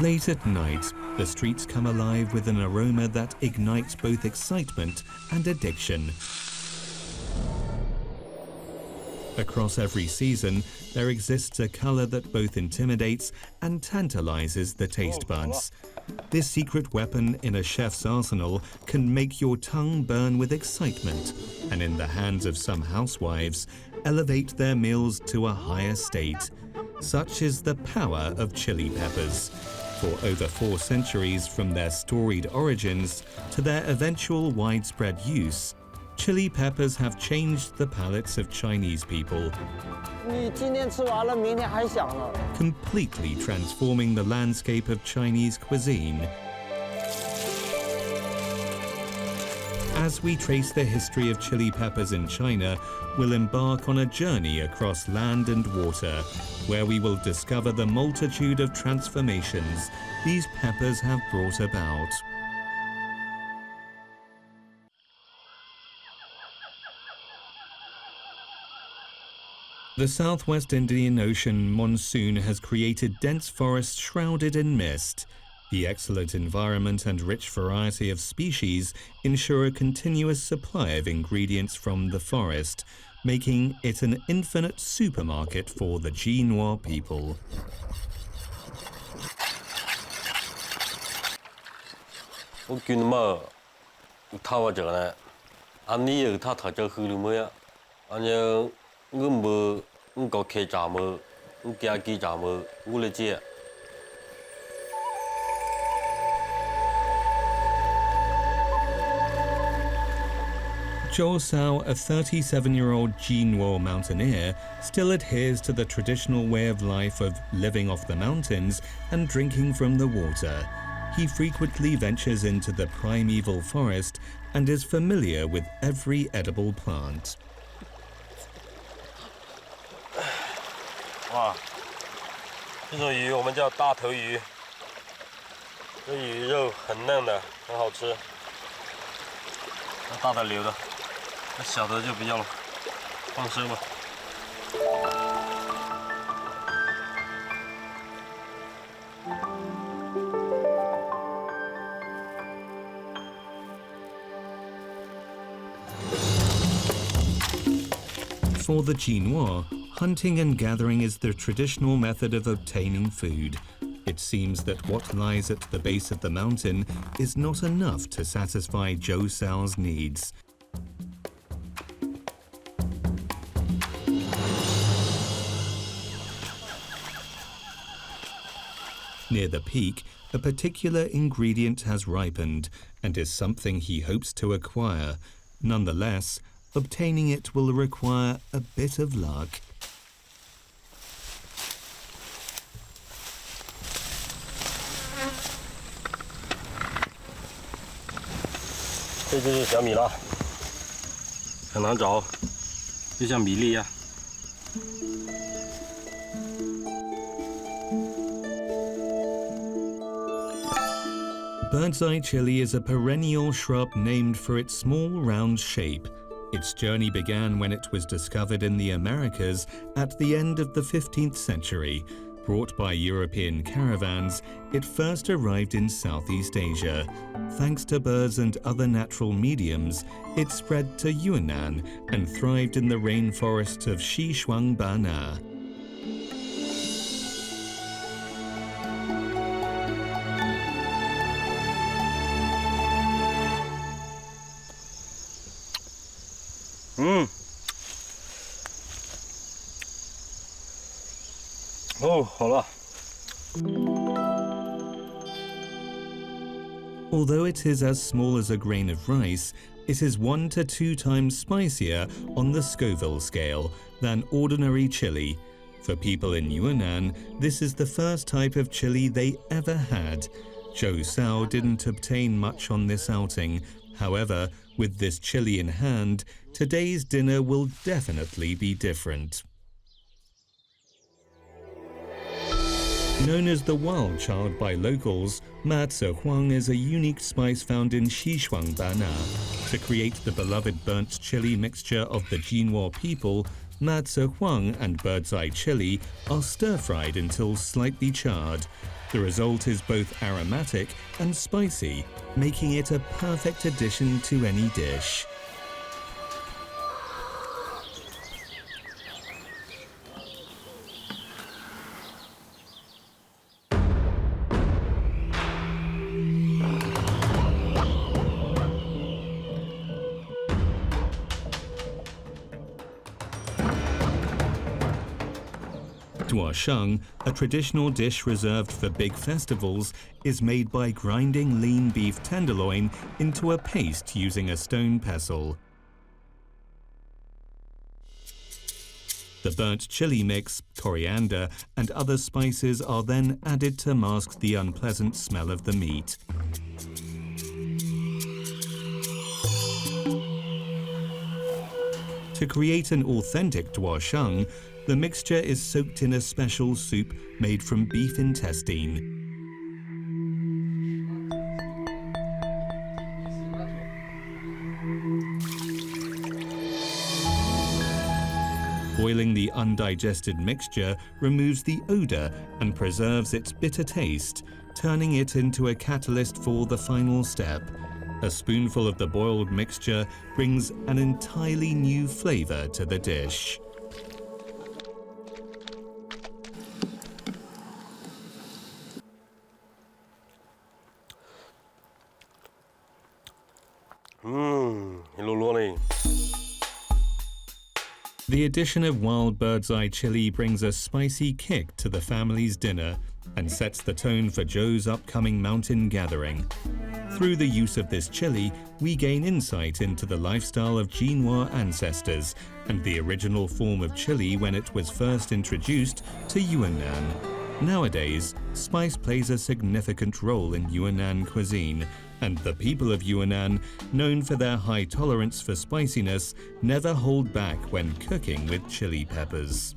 Late at night, the streets come alive with an aroma that ignites both excitement and addiction. Across every season, there exists a color that both intimidates and tantalizes the taste buds. This secret weapon in a chef's arsenal can make your tongue burn with excitement, and in the hands of some housewives, elevate their meals to a higher state. Such is the power of chili peppers. For over 4 centuries, from their storied origins to their eventual widespread use, chili peppers have changed the palates of Chinese people, completely transforming the landscape of Chinese cuisine. As we trace the history of chili peppers in China, we'll embark on a journey across land and water, where we will discover the multitude of transformations these peppers have brought about. The Southwest Indian Ocean monsoon has created dense forests shrouded in mist. The excellent environment and rich variety of species ensure a continuous supply of ingredients from the forest, making it an infinite supermarket for the Jinhua people. Zhou Sao, a 37-year-old Jinhua mountaineer, still adheres to the traditional way of life of living off the mountains and drinking from the water. He frequently ventures into the primeval forest and is familiar with every edible plant. 哇，这种鱼我们叫大头鱼，这鱼肉很嫩的，很好吃。那大的留着，那小的就不要了，放生吧。For the Jinhua, hunting and gathering is the traditional method of obtaining food. It seems that what lies at the base of the mountain is not enough to satisfy Zhou Sao's needs. Near the peak, a particular ingredient has ripened and is something he hopes to acquire. Nonetheless, obtaining it will require a bit of luck. This is小米辣，很难找，就像米粒一样。Bird's eye chili is a perennial shrub named for its small round shape. Its journey began when it was discovered in the Americas at the end of the 15th century. Brought by European caravans, it first arrived in Southeast Asia. Thanks to birds and other natural mediums, it spread to Yunnan and thrived in the rainforests of Xishuangbanna. Although it is as small as a grain of rice, it is 1 to 2 times spicier on the Scoville scale than ordinary chili. For people in Yunnan, this is the first type of chili they ever had. Zhou Sao didn't obtain much on this outing. However, with this chili in hand, today's dinner will definitely be different. Known as the wild child by locals, ma zi huang is a unique spice found in Xishuangbanna. To create the beloved burnt chili mixture of the Jinhua people, ma zi huang and bird's eye chili are stir-fried until slightly charred. The result is both aromatic and spicy, making it a perfect addition to any dish. Duosheng, a traditional dish reserved for big festivals, is made by grinding lean beef tenderloin into a paste using a stone pestle. The burnt chili mix, coriander, and other spices are then added to mask the unpleasant smell of the meat. To create an authentic duosheng, the mixture is soaked in a special soup made from beef intestine. Boiling the undigested mixture removes the odor and preserves its bitter taste, turning it into a catalyst for the final step. A spoonful of the boiled mixture brings an entirely new flavor to the dish. The addition of wild bird's eye chili brings a spicy kick to the family's dinner and sets the tone for Joe's upcoming mountain gathering. Through the use of this chili, we gain insight into the lifestyle of Jinhua ancestors and the original form of chili when it was first introduced to Yunnan. Nowadays, spice plays a significant role in Yunnan cuisine, and the people of Yunnan, known for their high tolerance for spiciness, never hold back when cooking with chili peppers.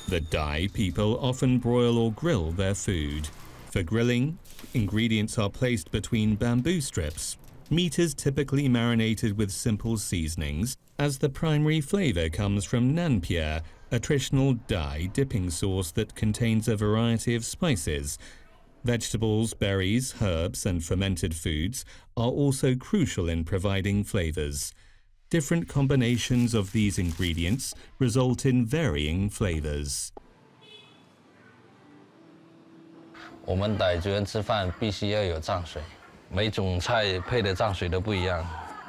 The Dai people often broil or grill their food. For grilling, ingredients are placed between bamboo strips. Meat is typically marinated with simple seasonings, as the primary flavor comes from nanpia, a traditional Dai dipping sauce that contains a variety of spices. Vegetables, berries, herbs, and fermented foods are also crucial in providing flavors. Different combinations of these ingredients result in varying flavors. 我们傣族人吃饭必须要有蘸水，每种菜配的蘸水都不一样，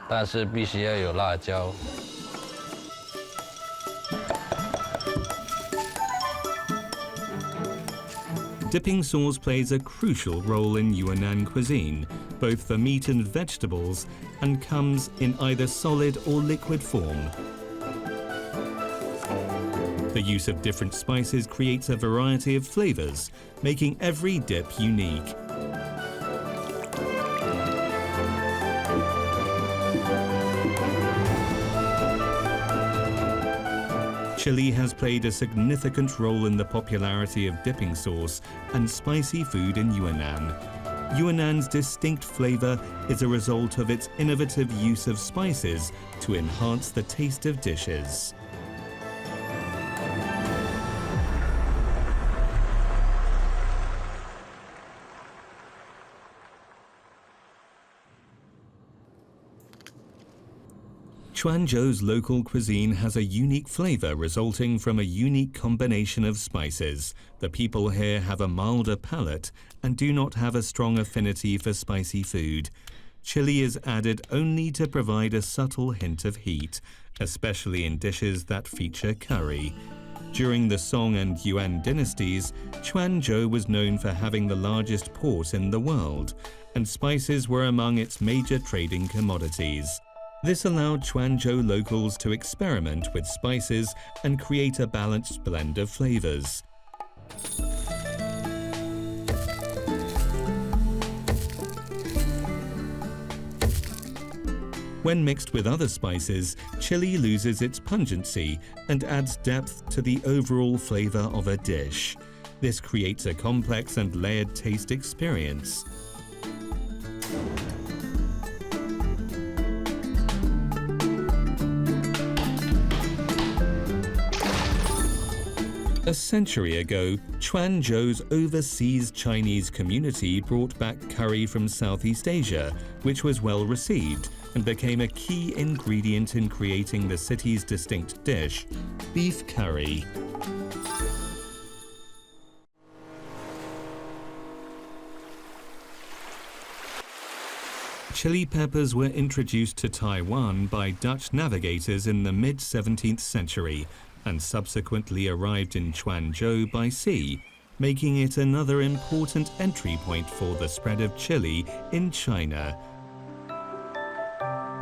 但是必须要有辣椒。 Dipping sauce plays a crucial role in Yunnan cuisine, both for meat and vegetables, and comes in either solid or liquid form. The use of different spices creates a variety of flavors, making every dip unique. Chili has played a significant role in the popularity of dipping sauce and spicy food in Yunnan. Yunnan's distinct flavor is a result of its innovative use of spices to enhance the taste of dishes. Quanzhou's local cuisine has a unique flavor resulting from a unique combination of spices. The people here have a milder palate and do not have a strong affinity for spicy food. Chili is added only to provide a subtle hint of heat, especially in dishes that feature curry. During the Song and Yuan dynasties, Quanzhou was known for having the largest port in the world, and spices were among its major trading commodities. This allowed Quanzhou locals to experiment with spices and create a balanced blend of flavors. When mixed with other spices, chili loses its pungency and adds depth to the overall flavor of a dish. This creates a complex and layered taste experience. A century ago, Quanzhou's overseas Chinese community brought back curry from Southeast Asia, which was well received and became a key ingredient in creating the city's distinct dish, beef curry. Chili peppers were introduced to Taiwan by Dutch navigators in the mid-17th century and subsequently arrived in Quanzhou by sea, making it another important entry point for the spread of chili in China.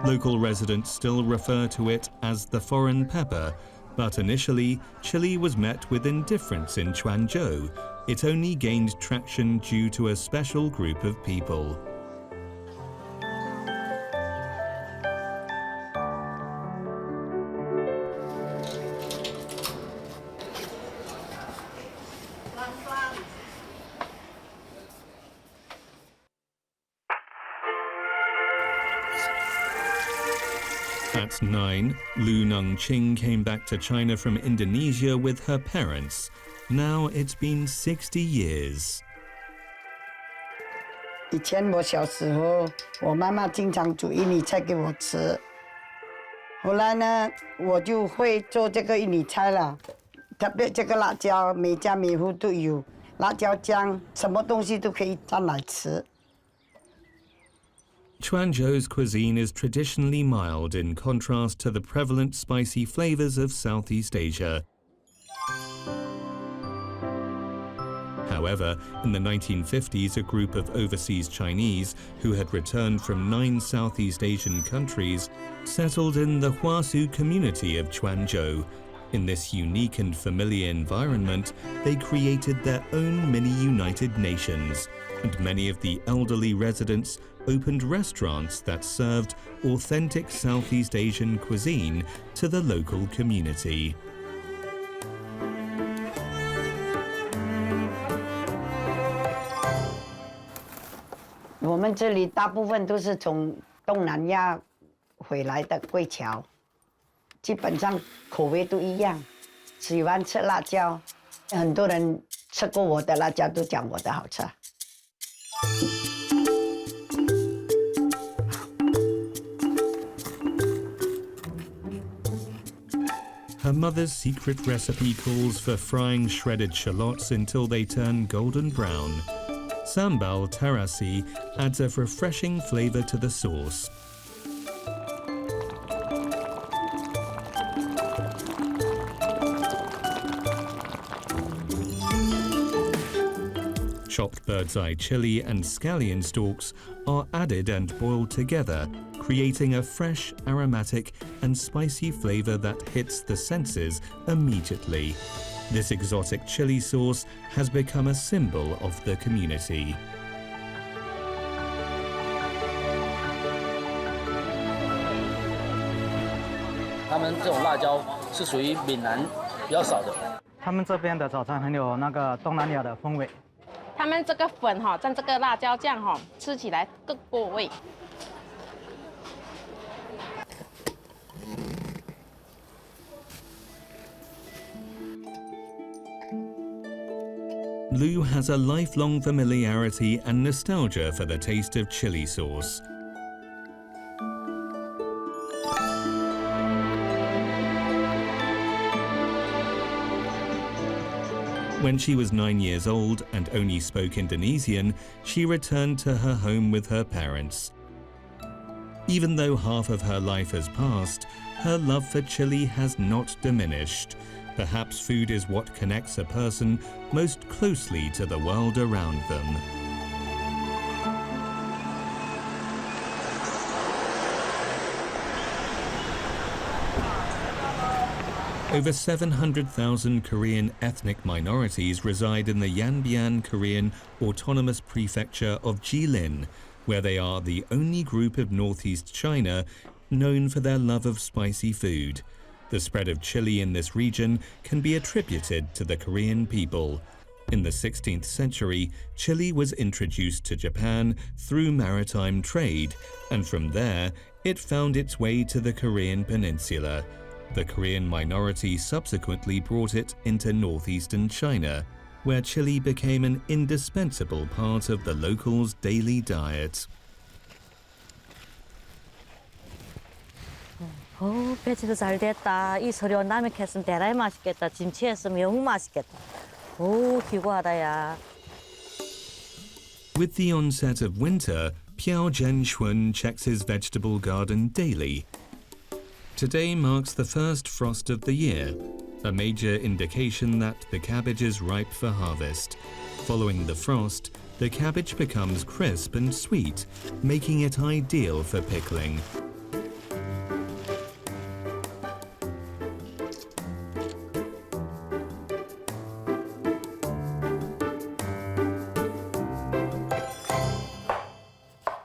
Local residents still refer to it as the foreign pepper, but initially, chili was met with indifference in Quanzhou. It only gained traction due to a special group of people. At 9, Lu Nongqing came back to China from Indonesia with her parents. Now it's been 60 years. 以前我小时候，我妈妈经常煮印尼菜给我吃。后来呢，我就会做这个印尼菜了。特别这个辣椒，每家每户都有，辣椒酱，什么东西都可以蘸来吃。 Quanzhou's cuisine is traditionally mild in contrast to the prevalent spicy flavors of Southeast Asia. However, in the 1950s, a group of overseas Chinese who had returned from 9 Southeast Asian countries settled in the Huasu community of Quanzhou. In this unique and familiar environment, they created their own mini-United Nations, and many of the elderly residents opened restaurants that served authentic Southeast Asian cuisine to the local community. 我们这里大部分都是从东南亚回来的贵侨，基本上口味都一样，喜欢吃辣椒。很多人吃过我的辣椒都讲我的好吃。 Her mother's secret recipe calls for frying shredded shallots until they turn golden brown. Sambal terasi adds a refreshing flavor to the sauce. Chopped bird's eye chili and scallion stalks are added and boiled together, creating a fresh, aromatic and spicy flavor that hits the senses immediately. This exotic chili sauce has become a symbol of the community. 他们这种辣椒是属于闽南比较少的。他们这边的早餐很有那个东南亚的风味。他们这个粉哈蘸这个辣椒酱哈，吃起来更过味。 Lu has a lifelong familiarity and nostalgia for the taste of chili sauce. When she was 9 years old and only spoke Indonesian, she returned to her home with her parents. Even though half of her life has passed, her love for chili has not diminished. Perhaps food is what connects a person most closely to the world around them. Over 700,000 Korean ethnic minorities reside in the Yanbian Korean Autonomous Prefecture of Jilin, where they are the only group of northeast China known for their love of spicy food. The spread of chili in this region can be attributed to the Korean people. In the 16th century, chili was introduced to Japan through maritime trade, and from there, it found its way to the Korean peninsula. The Korean minority subsequently brought it into northeastern China, where chili became an indispensable part of the locals' daily diet. 배치도 잘 됐다. 이 서려 남이 했으면 대단히 맛있겠다. 김치 했으면 너무 맛있겠다. 기구하다 야. With the onset of winter, Piao Zhenxun checks his vegetable garden daily. Today marks the first frost of the year, a major indication that the cabbage is ripe for harvest. Following the frost, the cabbage becomes crisp and sweet, making it ideal for pickling.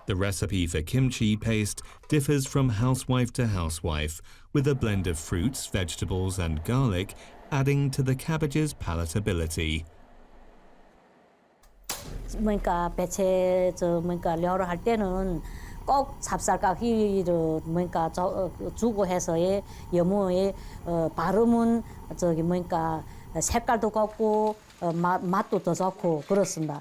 The recipe for kimchi paste differs from housewife to housewife, with a blend of fruits, vegetables, and garlic adding to the cabbage's palatability. 뭐니까 배채 려를 할 때는 꼭 찹쌀가기를 뭐니까 주고 해서의 여무의 발음은 뭐니까 색깔도 좋고 맛도 더 좋고 그렇습니다.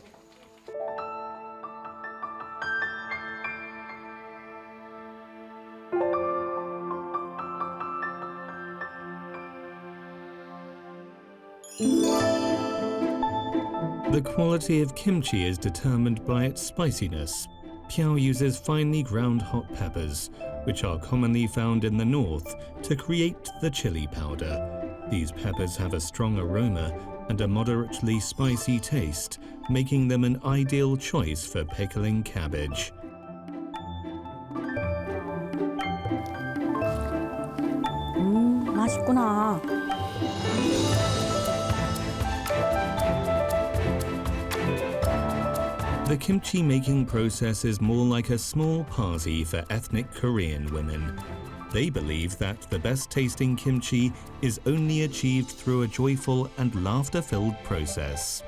The quality of kimchi is determined by its spiciness. Piao uses finely ground hot peppers, which are commonly found in the north, to create the chili powder. These peppers have a strong aroma and a moderately spicy taste, making them an ideal choice for pickling cabbage. 맛있구나. The kimchi making process is more like a small party for ethnic Korean women. They believe that the best tasting kimchi is only achieved through a joyful and laughter-filled process.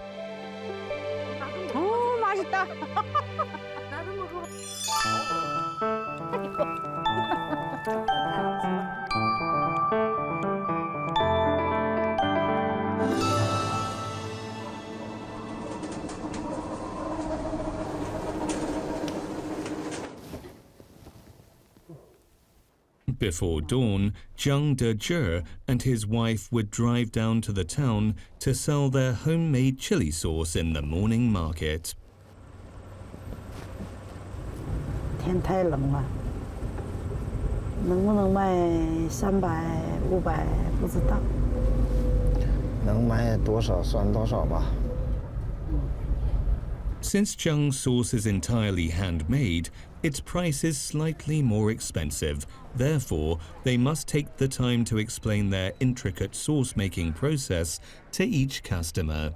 맛있다. Before dawn, Zhang De-zhe and his wife would drive down to the town to sell their homemade chili sauce in the morning market. 天太冷了，能不能卖300、500不知道。能卖多少算多少吧。 Since Zhang's sauce is entirely handmade, its price is slightly more expensive. Therefore, they must take the time to explain their intricate sauce-making process to each customer.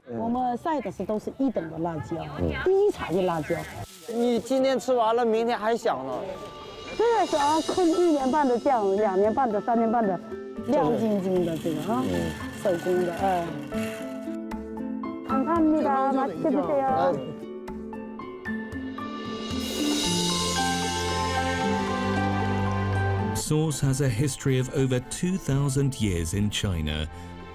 我们晒的都是1等的辣椒，第1茬的辣椒。你今天吃完了，明天还想呢。这个是控1年半的酱，2年半的、3年半的，亮晶晶的这个啊，手工的哎。감사합니다. 맛있게 드세요. Sauce has a history of over 2,000 years in China.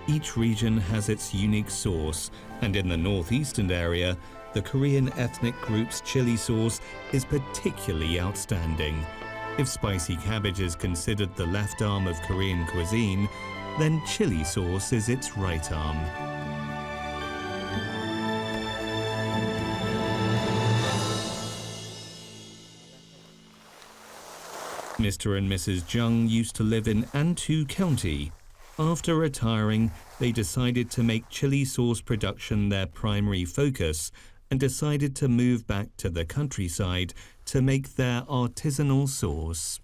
Each region has its unique sauce, and in the northeastern area, the Korean ethnic group's chili sauce is particularly outstanding. If spicy cabbage is considered the left arm of Korean cuisine, then chili sauce is its right arm. Mr. and Mrs. Zhang used to live in Antu County. After retiring, they decided to make chili sauce production their primary focus and decided to move back to the countryside to make their artisanal sauce.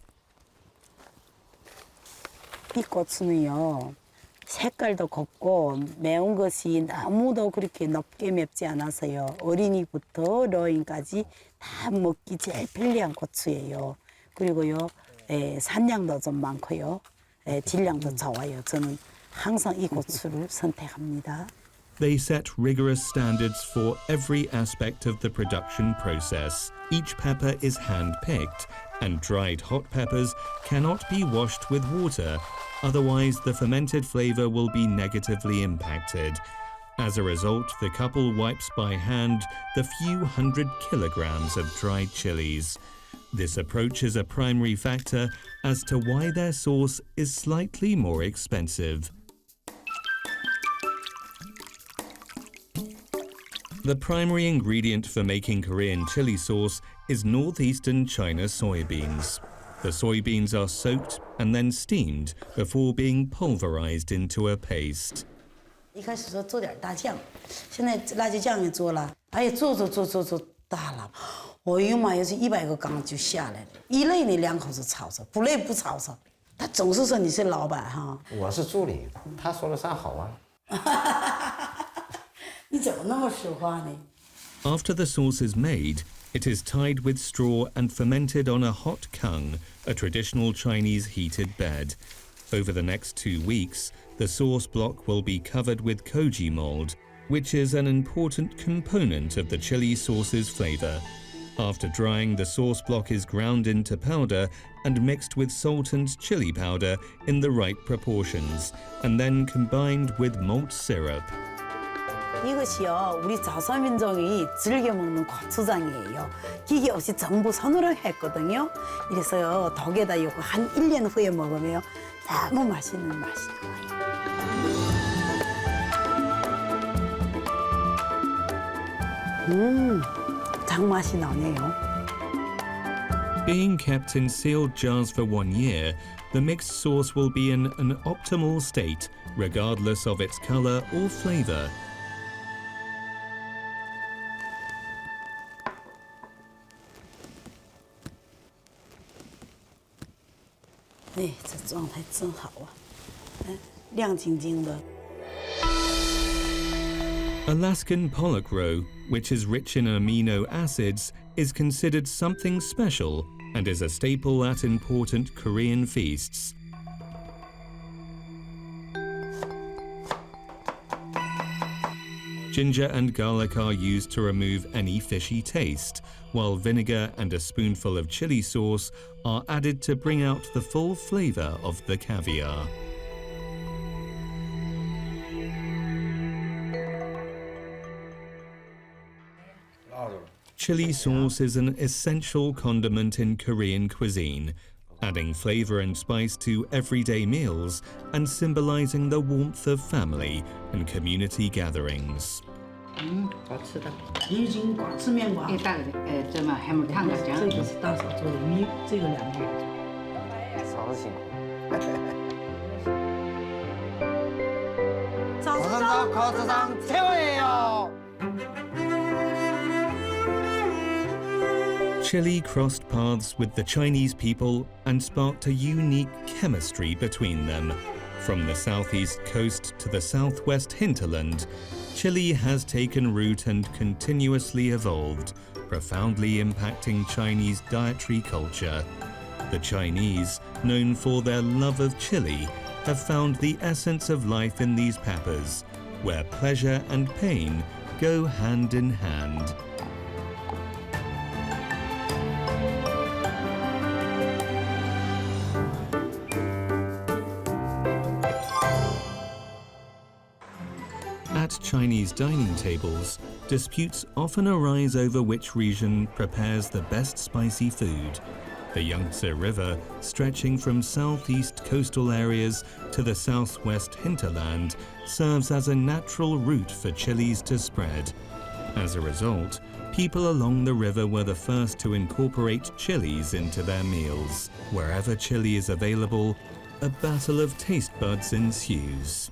이 고추는요, 색깔도 곱고 매운 것이 아무도 그렇게 높게 맵지 않아서요. 어린이부터 어린이까지 다 먹기 제일 편리한 고추예요. 그리고요, 산량도 좀 많고요, 질량도 좋아요. 저는 항상 이 고추를 선택합니다. They set rigorous standards for every aspect of the production process. Each pepper is hand-picked, and dried hot peppers cannot be washed with water, otherwise the fermented flavor will be negatively impacted. As a result, the couple wipes by hand the few hundred kilograms of dried chilies. This approach is a primary factor as to why their sauce is slightly more expensive. The primary ingredient for making Korean chili sauce is northeastern China soybeans. The soybeans are soaked and then steamed before being pulverized into a paste. 一开始说做点大酱，现在辣椒酱也做了，哎呀，做大了，哎呦妈呀，这100个缸就下来了。一累呢2口子炒炒，不累不炒炒。他总是说你是老板哈。我是助理，他说了算好啊。你怎么那么实话呢？ After the sauce is made, it is tied with straw and fermented on a hot kung, a traditional Chinese heated bed. Over the next 2 weeks, the sauce block will be covered with koji mold, which is an important component of the chili sauce's flavor. After drying, the sauce block is ground into powder and mixed with salt and chili powder in the right proportions, and then combined with malt syrup. 이것이요, 우리 자사 민족이 즐겨 먹는 고추장이에요. 기계 없이 전부 손으로 했거든요. 이래서요, 덕에다 이거 한 1년 후에 먹으면 너무 맛있는 맛이 나와요. 장맛이 나네요. Being kept in sealed jars for 1 year, the mixed sauce will be in an optimal state, regardless of its color or flavor. 네, 这状态真好啊，亮晶晶的。 Alaskan pollock roe, which is rich in amino acids, is considered something special and is a staple at important Korean feasts. Ginger and garlic are used to remove any fishy taste, while vinegar and a spoonful of chili sauce are added to bring out the full flavor of the caviar. Chili sauce is an essential condiment in Korean cuisine, adding flavor and spice to everyday meals and symbolizing the warmth of family and community gatherings. 好吃的，鱼筋瓜、吃面瓜。这么해물탕的酱。这个是大嫂做的鱼，这个2个月。嫂子辛苦。고추장 최고예요. Chili crossed paths with the Chinese people and sparked a unique chemistry between them. From the southeast coast to the southwest hinterland, chili has taken root and continuously evolved, profoundly impacting Chinese dietary culture. The Chinese, known for their love of chili, have found the essence of life in these peppers, where pleasure and pain go hand in hand. At Chinese dining tables, disputes often arise over which region prepares the best spicy food. The Yangtze River, stretching from southeast coastal areas to the southwest hinterland, serves as a natural route for chilies to spread. As a result, people along the river were the first to incorporate chilies into their meals. Wherever chili is available, a battle of taste buds ensues.